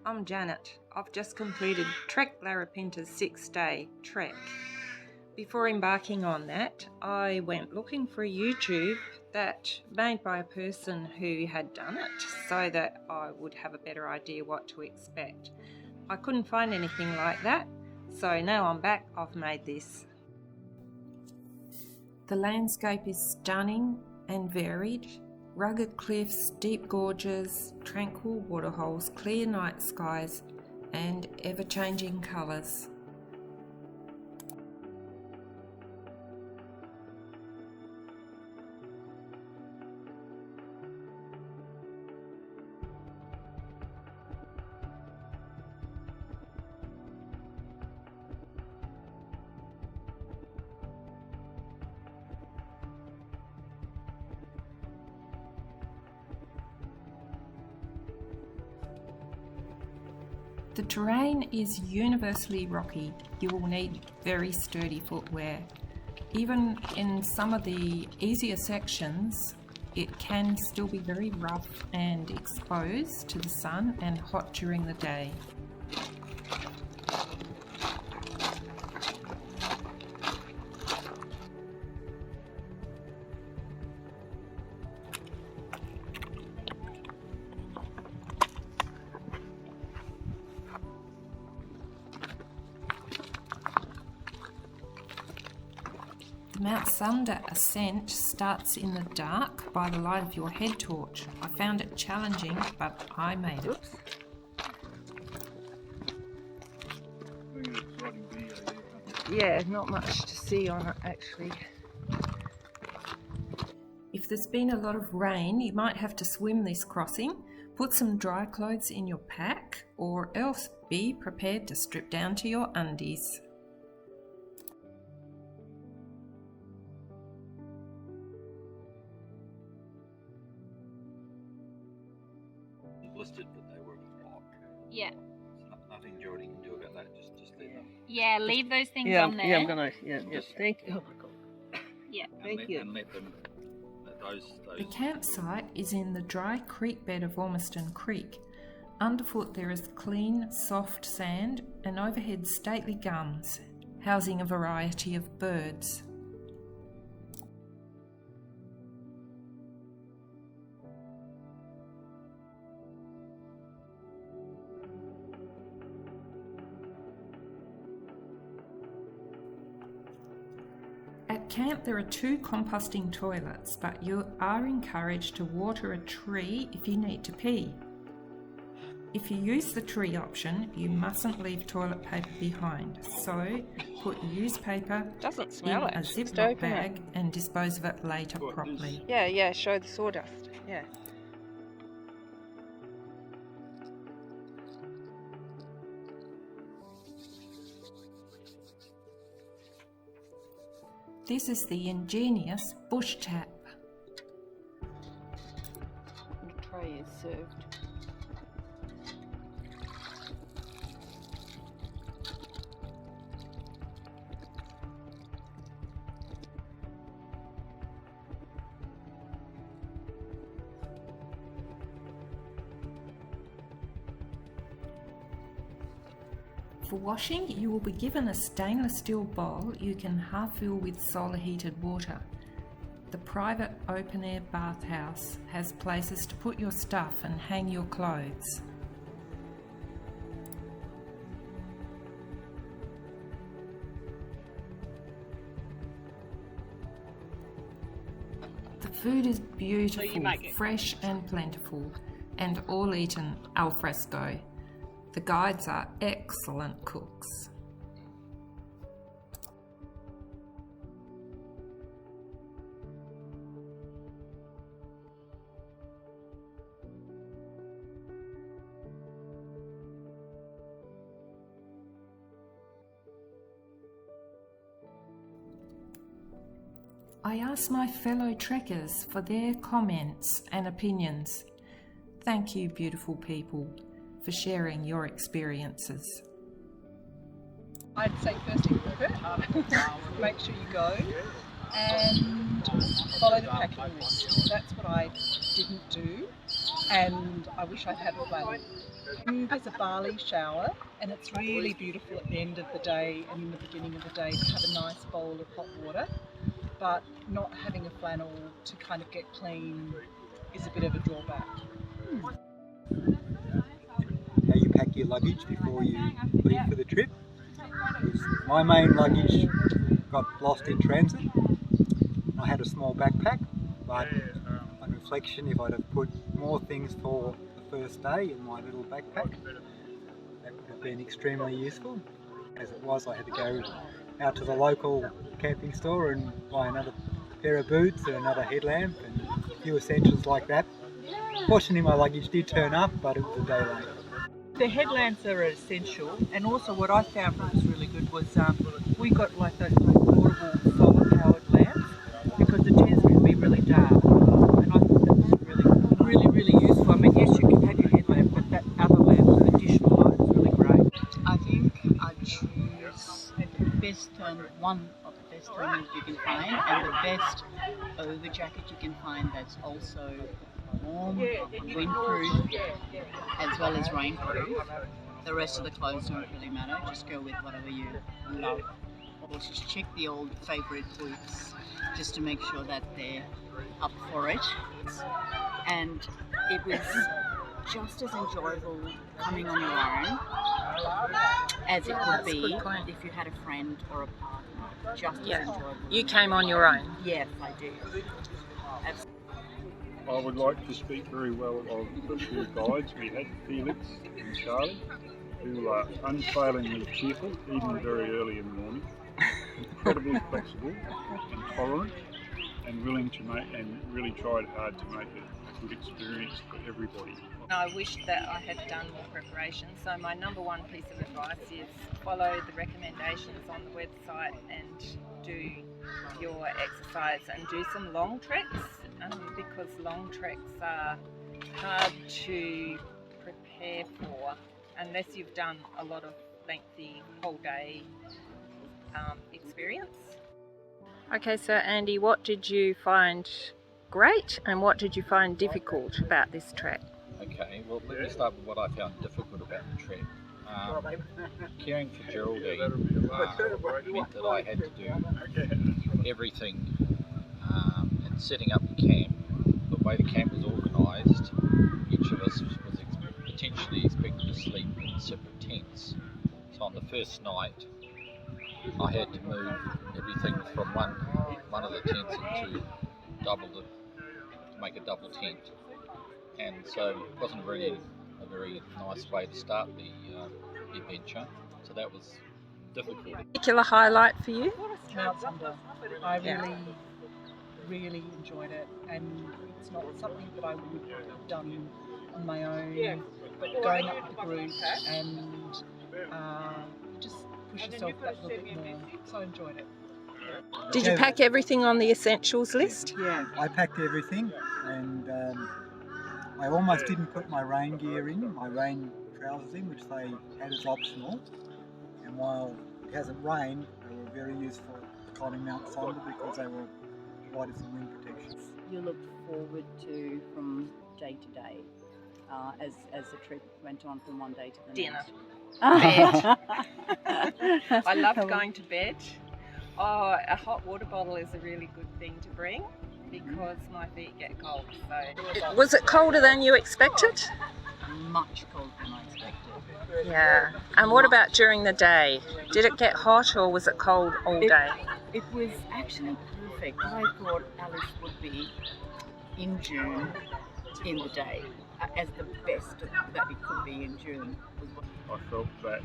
I'm Janet. I've just completed TrekLarapinta's 6-day trek. Before embarking on that, I went looking for a YouTube that made by a person who had done it so that I would have a better idea what to expect. I couldn't find anything like that, so now I'm back, I've made this. The landscape is stunning and varied. Rugged cliffs, deep gorges, tranquil waterholes, clear night skies, and ever-changing colours. The terrain is universally rocky. You will need very sturdy footwear. Even in some of the easier sections, it can still be very rough and exposed to the sun and hot during the day. The Mount Sunda ascent starts in the dark by the light of your head torch. I found it challenging, but I made it. Yeah, not much to see on it actually. If there's been a lot of rain, you might have to swim this crossing. Put some dry clothes in your pack, or else be prepared to strip down to your undies. Listed, but they were blocked. Yeah. Nothing Jordy can do about that. Just leave them. Yeah, leave those things on there. Yeah, I'm gonna. Yeah. Just- Thank you. Oh my God. Yeah. Thank you. And let them. Those. The campsite is in the dry creek bed of Ormiston Creek. Underfoot there is clean, soft sand and overhead stately gums, housing a variety of birds. At camp there are 2 composting toilets, but you are encouraged to water a tree if you need to pee. If you use the tree option, you mustn't leave toilet paper behind, so put used paper Doesn't in smell it. a Just Ziploc open it. bag and dispose of it later properly. Yeah. Show the sawdust. Yeah. This is the ingenious bush tap. The tray is served. For washing, you will be given a stainless steel bowl you can half fill with solar heated water. The private open air bathhouse has places to put your stuff and hang your clothes. The food is beautiful, fresh and plentiful, and all eaten al fresco. The guides are excellent cooks. I asked my fellow trekkers for their comments and opinions. Thank you, beautiful people, for sharing your experiences. I'd say first thing make sure you go and follow the packing list. That's what I didn't do, and I wish I'd had a flannel. There's a barley shower, and it's really beautiful at the end of the day and in the beginning of the day to have a nice bowl of hot water, but not having a flannel to kind of get clean is a bit of a drawback. How you pack your luggage before you leave for the trip. My main luggage got lost in transit. I had a small backpack, but on reflection, if I'd have put more things for the first day in my little backpack, that would have been extremely useful. As it was, I had to go out to the local camping store and buy another pair of boots and another headlamp and a few essentials like that. Fortunately, my luggage did turn up, but it was a day late. The headlamps are essential, and also what I found was really good was we got like those portable solar powered lamps, because the tents can be really dark, and I thought that was really useful. I mean, yes, you can have your headlamp, but that other lamp, additional light, is really great. I think I'd choose the best one of the best thermals you can find, and the best over jacket you can find that's also warm, windproof, as well as rainproof. The rest of the clothes don't really matter, just go with whatever you love. Or just check the old favourite boots just to make sure that they're up for it. And it was just as enjoyable coming on your own as it would be if you had a friend or a partner. Just as enjoyable. You came on your own? Yes, I did. Absolutely. I would like to speak very well of the two guides we had, Felix and Charlie, who are unfailingly cheerful, even very early in the morning, incredibly flexible and tolerant, and willing to make, and really tried hard to make it a good experience for everybody. I wish that I had done more preparation, so my number one piece of advice is follow the recommendations on the website and do your exercise and do some long treks, because long treks are hard to prepare for unless you've done a lot of lengthy whole day experience. Okay, so Andy, what did you find great and what did you find difficult about this trek? Okay, well, let me start with what I found difficult about the trek. Caring for Geraldine meant that I had to do everything, and setting up the camp. The way the camp was organised, each of us was potentially expected to sleep in separate tents. So on the first night, I had to move everything from one of the tents into to make a double tent, and so it wasn't really a very nice way to start the adventure. So that was difficult. Particular highlight for you? Mount Thunder. I really enjoyed it, and it's not something that I would have done on my own, but going up with the group and just push yourself that little bit more. So I enjoyed it. Did you pack everything on the essentials list? Yeah, I packed everything, and I almost didn't put my rain gear in, my rain trousers in, which they had as optional. And while it hasn't rained, they were very useful climbing Mount Thunder because they were provided some wind protection. You looked forward to from day to day as the trip went on from one day to the Dinner. next. Bed. I loved going to bed. Oh, a hot water bottle is a really good thing to bring because my feet get cold. So, was it colder than you expected? Much colder than I expected. Yeah. And what about during the day? Did it get hot or was it cold all day? It was actually perfect. What I thought Alice would be in June in the day as the best that it could be in June. I felt that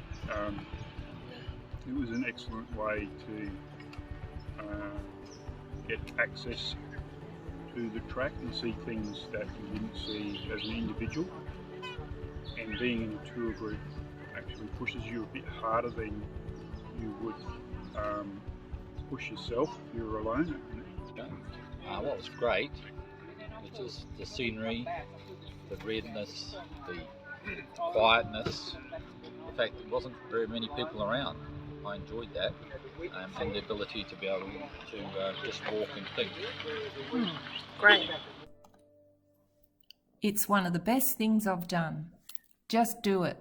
it was an excellent way to get access to the track and see things that you wouldn't see as an individual, and being in a tour group actually pushes you a bit harder than you would push yourself if you were alone. What was great was just the scenery, the redness, the quietness, the fact there wasn't very many people around. I enjoyed that, and the ability to be able to just walk and think. Great. It's one of the best things I've done. Just do it.